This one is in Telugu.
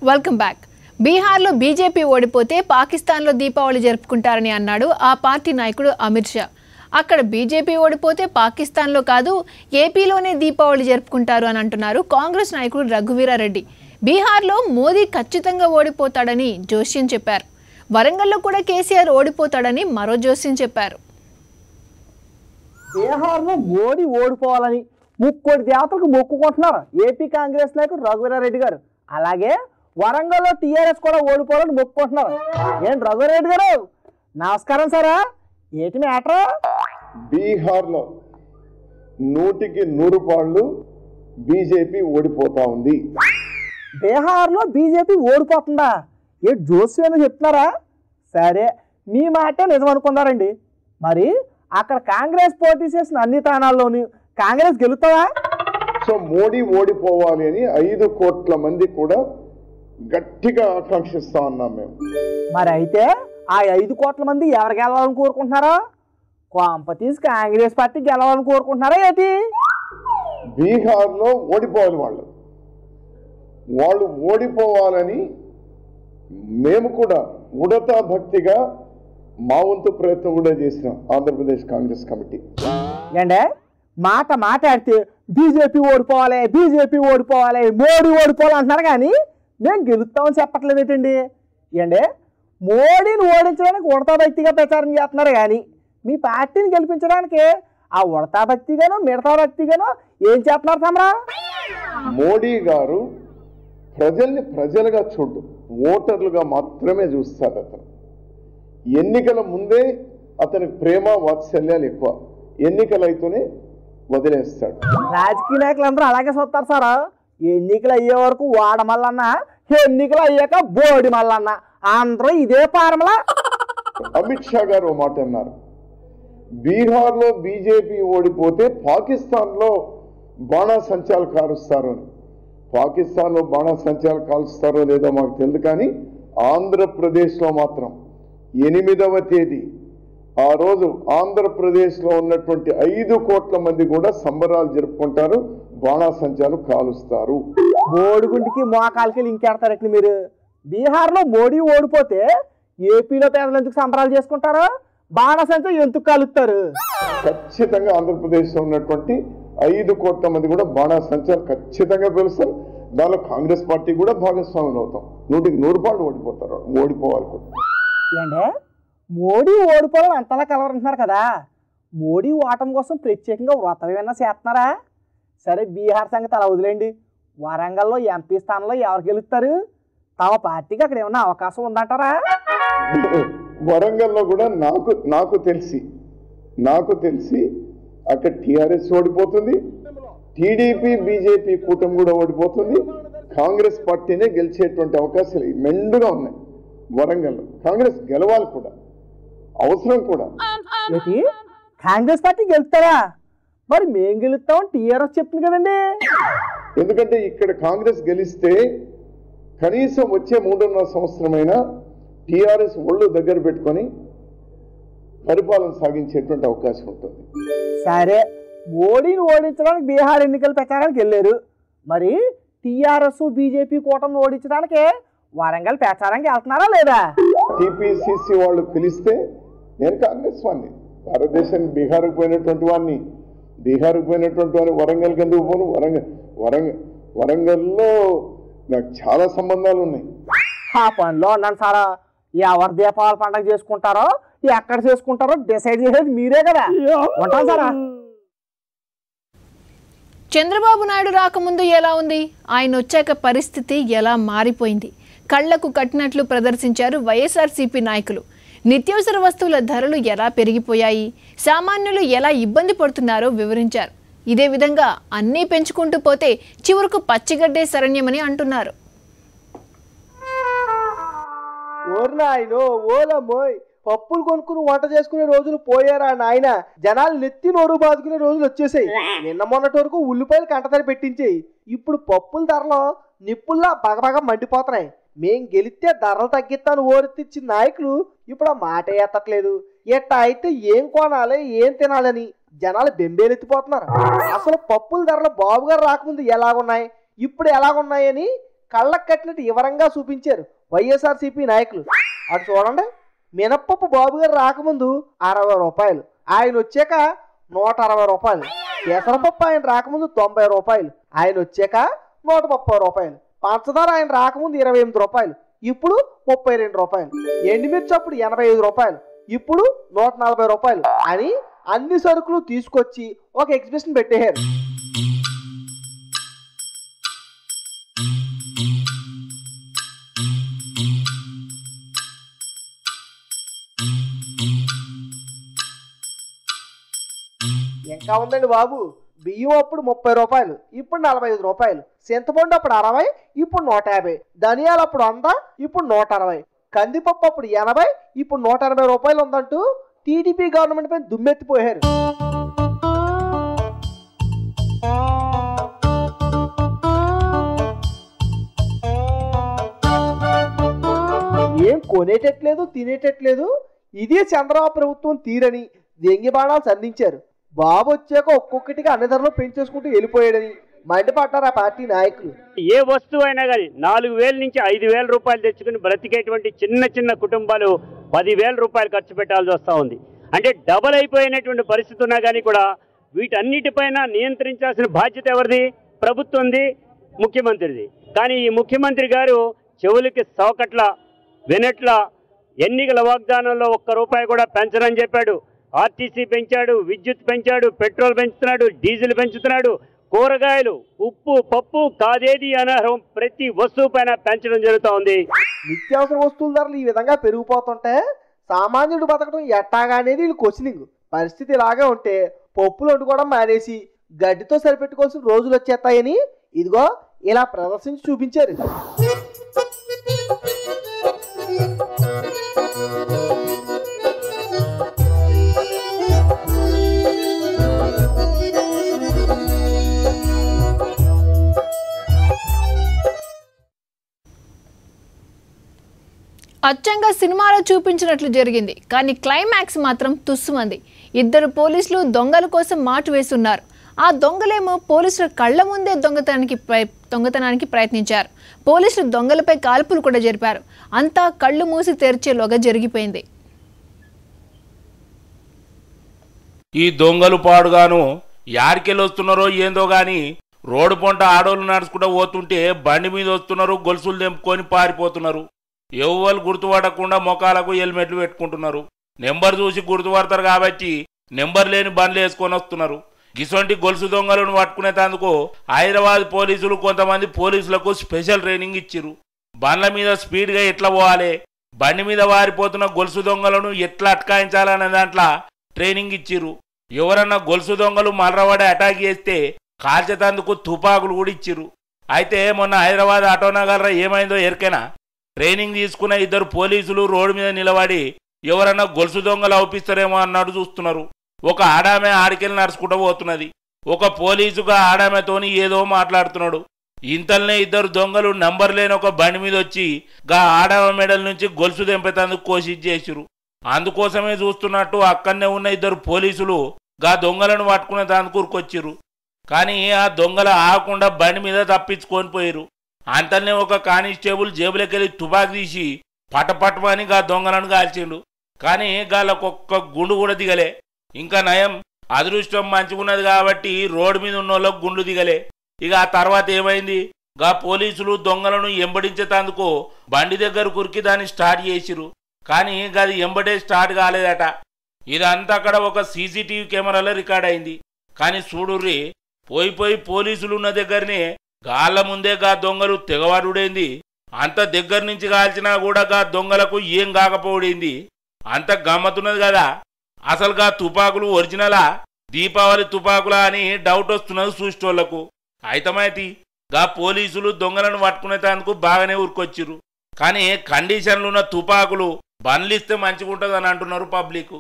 Welcome back. బీహార్లో బీజేపీ ఓడిపోతే పాకిస్తాన్లో దీపావళి జరుపుకుంటారని అన్నాడు ఆ పార్టీ నాయకుడు అమిత్ షా. అక్కడ బీజేపీ ఓడిపోతే పాకిస్తాన్లో కాదు ఏపీలోనే దీపావళి జరుపుకుంటారు అని అంటున్నారు కాంగ్రెస్ నాయకుడు రఘువీరారెడ్డి. బీహార్లో మోదీ ఖచ్చితంగా ఓడిపోతాడని జోస్యం చెప్పారు. వరంగల్లో కూడా కేసీఆర్ ఓడిపోతాడని మరో జోస్యం చెప్పారు. బీహార్లో మోడీ ఓడిపోవాలని ముక్కోటి దేవతలకు మొక్కుకుంటున్నారు ఏపీ కాంగ్రెస్ నాయకుడు రఘువీరారెడ్డి గారు. అలాగే వరంగల్లో టీఆర్ఎస్ కూడా ఓడిపోవాలని మొక్కుకుంటున్నారు. ఏంటి రఘువీరారెడ్డి గారు, నమస్కారం సారా. ఏంటి మ్యాటర్? బీహార్లో 100కి 100 పాళ్ళు బీజేపీ ఓడిపోతా ఉంది. బీహార్లో బీజేపీ ఓడిపోతుందా? ఏ జోస్యం చెప్తున్నారా? సరే, మీ మాట నిజం అనుకున్నారండి. మరి అక్కడ కాంగ్రెస్ పోటీ చేసిన అన్ని స్థానాల్లోనూ కాంగ్రెస్ గెలుతావా? సో మోడీ ఓడిపోవాలి అని 5 కోట్ల మంది కూడా గట్టిగా ఆకాంక్షిస్తా ఉన్నాం మేము. మరి అయితే ఆ 5 కోట్ల మంది ఎవరు గెలవాలని కోరుకుంటున్నారా? కాంపతీస్ కాంగ్రెస్ పార్టీ గెలవాలని కోరుకుంటున్నారా ఏంటి? బీహార్లో ఓడిపోవాలి వాళ్ళు ఓడిపోవాలని మేము కూడా ఉడతా భక్తిగా మా వంతు ప్రయత్నం కూడా చేసినాం ఆంధ్రప్రదేశ్ కాంగ్రెస్ కమిటీ. ఏంటే మాట్లాడితే బీజేపీ ఓడిపోవాలి మోడీ ఓడిపోవాలి అంటున్నారు, కానీ మేము గెలుస్తామని చెప్పట్లేదు ఏంటండి? ఏంటే మోడీని ఓడించడానికి ఉడతా భక్తిగా ప్రచారం చేస్తున్నారు, కానీ మీ పార్టీని గెలిపించడానికి ఆ ఉడతా భక్తిగానో మిడతా భక్తిగానో ఏం చేస్తున్నారు తమరా? మోడీ గారు ప్రజల్ని ప్రజలుగా చూడు, ఓటర్లుగా మాత్రమే చూస్తాడు. అతను ఎన్నికల ముందే అతనికి ప్రేమ వాత్సల్యాలు ఎక్కువ, ఎన్నికలు అయితేనే వదిలేస్తాడు. రాజకీయ నాయకులు అలాగే చూస్తారు సారా. ఎన్నికలు అయ్యే వరకు వాడ మల్లన్న, ఎన్నికలు అయ్యాక బోడి మల్లన్న, అందరూ ఇదే ఫార్ములా. అమిత్ షా గారు ఓ మాట అన్నారు, బీహార్లో బీజేపీ ఓడిపోతే పాకిస్తాన్లో బాణాసంచాలు కారుస్తారు అని. పాకిస్తాన్లో బాణాసంచాలు కాల్స్తారో లేదో మాకు తెలియదు, కానీ ఆంధ్రప్రదేశ్లో మాత్రం 8వ తేదీ ఆ రోజు ఆంధ్రప్రదేశ్లో ఉన్నటువంటి 5 కోట్ల మంది కూడా సంబరాలు జరుపుకుంటారు, బాణాసంచాలు కాలుస్తారు. బోడిగుంటికి మోకాలకి లింకేడతారట్టు మీరు. బీహార్లో మోడీ ఓడిపోతే ఏపీలో పేదలు ఎందుకు సంబరాలు చేసుకుంటారు? బాణాసంచా ఎందుకు కాలుస్తారు? ఖచ్చితంగా ఆంధ్రప్రదేశ్లో ఉన్నటువంటి 5 కోట్ల మంది కూడా బాణాసంచాలు ఖచ్చితంగా పిలుస్తారు. దానిలో కాంగ్రెస్ పార్టీ కూడా భాగస్వాములు అవుతాం. 100కి 100 పాళ్ళు ఓడిపోతారు, ఓడిపోవాలి కూడా. ఏంటే మోడీ ఓడిపోవాలని అంతలా కలవరంటున్నారు కదా, మోడీ ఓటం కోసం ప్రత్యేకంగా వ్రతం ఏమన్నా చేస్తున్నారా? సరే, బీహార్ సంగతి అలా వదిలేండి. వరంగల్లో ఎంపీ స్థానంలో ఎవరు గెలుస్తారు? తమ పార్టీకి అక్కడ ఏమన్నా అవకాశం ఉందంటారా? వరంగల్లో కూడా నాకు తెలిసి అక్కడ టీఆర్ఎస్ ఓడిపోతుంది, టీడీపీ బీజేపీ కూటమి కూడా ఓడిపోతుంది, కాంగ్రెస్ పార్టీనే గెలిచేటువంటి అవకాశాలు మెండుగా ఉన్నాయి. వరంగల్లో కాంగ్రెస్ గెలవాలి కూడా, అవసరం కూడా. ఏంటి, కాంగ్రెస్ పార్టీ గెలుస్తారా? మరి మేం గెలుస్తామని టీఆర్ఎస్ చెప్తుంది కదండి. ఎందుకంటే ఇక్కడ కాంగ్రెస్ గెలిస్తే కనీసం వచ్చే 3.5 సంవత్సరమైనా టీఆర్ఎస్ ఒళ్ళు దగ్గర పెట్టుకొని పరిపాలన సాగించేటువంటి అవకాశం ఉంటుంది. సరే, మోడీని ఓడించడానికి బీహార్ ఎన్నికల ప్రచారానికి వెళ్ళారు. మరి టీఆర్ఎస్ బీజేపీ కూటమిని ఓడించడానికి వరంగల్ ప్రచారానికి వెళ్తున్నారా లేదా? టీపీసీసీ వాళ్ళు పిలిస్తే నేను కాంగ్రెస్ వాడిని, భారతదేశానికి బీహార్కి పోయినటువంటి వాడిని వరంగల్కి ఎందుకు పోను? వరంగల్లో నాకు చాలా సంబంధాలు ఉన్నాయి. ఆ పనిలో ఉన్నాను సారా. ఎవరు దీపావళి పండుగ చేసుకుంటారో ఎక్కడ చేసుకుంటారో డిసైడ్ చేసేది మీరే కదా. ఉంటాను సారా. చంద్రబాబు నాయుడు రాకముందు ఎలా ఉంది, ఆయన వచ్చాక పరిస్థితి ఎలా మారిపోయింది? కళ్లకు కట్టినట్లు ప్రదర్శించారు వైఎస్ఆర్సీపీ నాయకులు. నిత్యావసర వస్తువుల ధరలు ఎలా పెరిగిపోయాయి, సామాన్యులు ఎలా ఇబ్బంది పడుతున్నారో వివరించారు. ఇదే విధంగా అన్నీ పెంచుకుంటూ పోతే చివరకు పచ్చిగడ్డే శరణ్యమని అంటున్నారు. పప్పులు కొనుక్కుని వంట చేసుకునే రోజులు పోయారా నాయన? జనాలు నెత్తి నోరు బాదుకునే రోజులు వచ్చేసాయి. నిన్న మొన్నటి వరకు ఉల్లిపాయలు కంటతడి పెట్టించేయి. ఇప్పుడు పప్పుల ధరలు నిప్పుల్లా బగబగ మండిపోతున్నాయి. మేం గెలిస్తే ధరలు తగ్గిస్తాను ఓరెత్తిచ్చిన నాయకులు ఇప్పుడు ఆ మాట ఎత్తట్లేదు. ఎట్టా అయితే ఏం కొనాలి, ఏం తినాలని జనాలు బెంబేలెత్తిపోతున్నారు. అసలు పప్పుల ధరలు బాబు గారు రాకముందు ఎలాగున్నాయి, ఇప్పుడు ఎలాగున్నాయని కళ్ళకు కట్టినట్టు వివరంగా చూపించారు వైఎస్ఆర్సీపీ నాయకులు. అటు చూడండి, మినప్పప్పు బాబు గారు రాకముందు 60 రూపాయలు, ఆయన వచ్చాక 160 రూపాయలు. పెసరపప్పు ఆయన రాకముందు 90 రూపాయలు, ఆయన వచ్చాక 130 రూపాయలు. పంచదార ఆయన రాకముందు 28 రూపాయలు, ఇప్పుడు 32 రూపాయలు. ఎండుమిర్చి అప్పుడు 85 రూపాయలు, ఇప్పుడు 140 రూపాయలు అని అన్ని సరుకులు తీసుకొచ్చి ఒక ఎగ్జిబిషన్ పెట్టేశారు. ఇంకా ఉందండి బాబు, బియ్యం అప్పుడు 30 రూపాయలు, ఇప్పుడు 45 రూపాయలు. చింతపండు అప్పుడు 60, ఇప్పుడు 150. ధనియాలు అప్పుడు 100, ఇప్పుడు 160. కందిపప్పు అప్పుడు 80, ఇప్పుడు 180 రూపాయలు ఉందంటూ టీడీపీ గవర్నమెంట్ పైన దుమ్మెత్తిపోయారు. ఏం కొనేటట్లేదు, తినేటట్లేదు, ఇదే చంద్రబాబు ప్రభుత్వం తీరని దెంగి బాణాలు సంధించారు. బాబు వచ్చాక ఒక్కొక్కటిగా అన్ని ధరలు పెంచేసుకుంటూ వెళ్ళిపోయాడని మండిపడ్డారు ఆ పార్టీ నాయకులు. ఏ వస్తువు అయినా కానీ 4,000 నుంచి 5,000 రూపాయలు తెచ్చుకుని బ్రతికేటువంటి చిన్న చిన్న కుటుంబాలు 10,000 రూపాయలు ఖర్చు పెట్టాల్సి వస్తూ ఉంది. అంటే డబల్ అయిపోయినటువంటి పరిస్థితి ఉన్నా కానీ కూడా వీటన్నిటిపైన నియంత్రించాల్సిన బాధ్యత ఎవరిది? ప్రభుత్వంది, ముఖ్యమంత్రిది. కానీ ఈ ముఖ్యమంత్రి గారు చెవులకి సవకట్ల వినట్ల ఎన్నికల వాగ్దానంలో 1 రూపాయి కూడా పెంచనని చెప్పాడు. ఆర్టీసీ పెంచాడు, విద్యుత్ పెంచాడు, పెట్రోల్ పెంచుతున్నాడు, డీజిల్ పెంచుతున్నాడు, కూరగాయలు, ఉప్పు, పప్పు కాదేది అనర్హం ప్రతి వస్తువు పైన పెంచడం జరుగుతూ ఉంది. నిత్యావసర వస్తువుల ధరలు ఈ విధంగా పెరిగిపోతుంటే సామాన్యుడు బతకడం ఎట్టాగా అనేది వీళ్ళు క్వశ్చనింగ్. పరిస్థితి ఇలాగే ఉంటే పప్పులు వండుకోవడం మానేసి గడ్డితో సరిపెట్టుకోవాల్సిన రోజులు వచ్చేస్తాయని ఇదిగో ఇలా ప్రదర్శించి చూపించారు. అచ్చంగా సినిమాలో చూపించినట్లు జరిగింది, కానీ క్లైమాక్స్ మాత్రం తుస్సుమంది. 2 పోలీసులు దొంగల కోసం మాటు వేస్తున్నారు. ఆ దొంగలేమో పోలీసుల కళ్ల ముందే దొంగతనానికి ప్రయత్నించారు. పోలీసులు దొంగలపై కాల్పులు కూడా జరిపారు. అంతా కళ్ళు మూసి తెరిచేలోగా జరిగిపోయింది. ఈ దొంగలు పాడుగాను యాడికెళ్ళి వస్తున్నారో ఏందో గాని రోడ్డు పొంట ఆడోళ్ళు నడుచుకుంటూ పోతుంటే బండి మీద వస్తున్నారు, గొలుసులు తెంపుకొని పారిపోతున్నారు. ఎవ్వరు గుర్తుపడకుండా మొఖాలకు హెల్మెట్లు పెట్టుకుంటున్నారు. నెంబర్ చూసి గుర్తుపడతారు కాబట్టి నెంబర్ లేని బండ్లు వేసుకొని వస్తున్నారు. గిసొంటి గొలుసు దొంగలను పట్టుకునేందుకు హైదరాబాద్ పోలీసులు కొంతమంది పోలీసులకు స్పెషల్ ట్రైనింగ్ ఇచ్చిరు. బండ్ల మీద స్పీడ్గా ఎట్లా పోవాలి, బండి మీద వారిపోతున్న గొలుసు దొంగలను ఎట్లా అటకాయించాలనే దాంట్లో ట్రైనింగ్ ఇచ్చిరు. ఎవరన్నా గొలుసు దొంగలు మర్రవాడి అటాక్ చేస్తే కాల్చేతందుకు తుపాకులు కూడా ఇచ్చిరు. అయితే మొన్న హైదరాబాద్ ఆటోనగర్లో ఏమైందో ఎరికేనా? ట్రైనింగ్ తీసుకున్న 2 పోలీసులు రోడ్డు మీద నిలబడి ఎవరన్నా గొలుసు దొంగలు అవుపిస్తారేమో అన్నట్టు చూస్తున్నారు. ఒక ఆడామె ఆడికెళ్ళి నడుచుకుంటూ పోతున్నది. ఒక పోలీసుగా ఆడామెతోని ఏదో మాట్లాడుతున్నాడు. ఇంతల్నే 2 దొంగలు నంబర్ లేని ఒక బండి మీద వచ్చి గా ఆడామె మెడల్ నుంచి గొలుసు తెంపేందుకు కోషిష్ చేసిరు. అందుకోసమే చూస్తున్నట్టు అక్కడనే ఉన్న 2 పోలీసులు గా దొంగలను పట్టుకునే దానికి ఊరుకొచ్చిరు. కానీ ఆ దొంగలు ఆగకుండా బండి మీద తప్పించుకొని పోయిరు. అంతల్నే ఒక కానిస్టేబుల్ జేబులకెళ్ళి తుపాకి తీసి పటపటమని గా దొంగలను కాల్చిండు. కానీ గాళ్ళకొక్క గుండు కూడా దిగలే. ఇంకా నయం, అదృష్టం మంచిగున్నది కాబట్టి రోడ్డు మీద ఉన్న వాళ్ళకు గుండు దిగలే. ఇక ఆ తర్వాత ఏమైంది, గా పోలీసులు దొంగలను ఎంబడించేందుకు బండి దగ్గర కురికి దాన్ని స్టార్ట్ చేసిరు. కానీ గది ఎంబడే స్టార్ట్ కాలేదట. ఇదంతా అక్కడ ఒక సీసీటీవీ కెమెరాలో రికార్డ్ అయింది. కానీ చూడుర్రి, పోయి పోలీసులు ఉన్న దగ్గరనే గాళ్ళ ముందే గా దొంగలు తెగవాడుడైంది. అంత దగ్గర నుంచి కాల్చినా కూడా గా దొంగలకు ఏం కాకపోయింది. అంత గమ్మతున్నది కదా. అసలు గా తుపాకులు ఒరిజినలా, దీపావళి తుపాకులా అని డౌట్ వస్తున్నది చూసేటోళ్లకు. అయితమైతి గా పోలీసులు దొంగలను పట్టుకునేందుకు బాగానే ఊరుకొచ్చిరు. కానీ కండిషన్లు ఉన్న తుపాకులు బండ్లిస్తే మంచిగుంటది అని అంటున్నారు పబ్లిక్.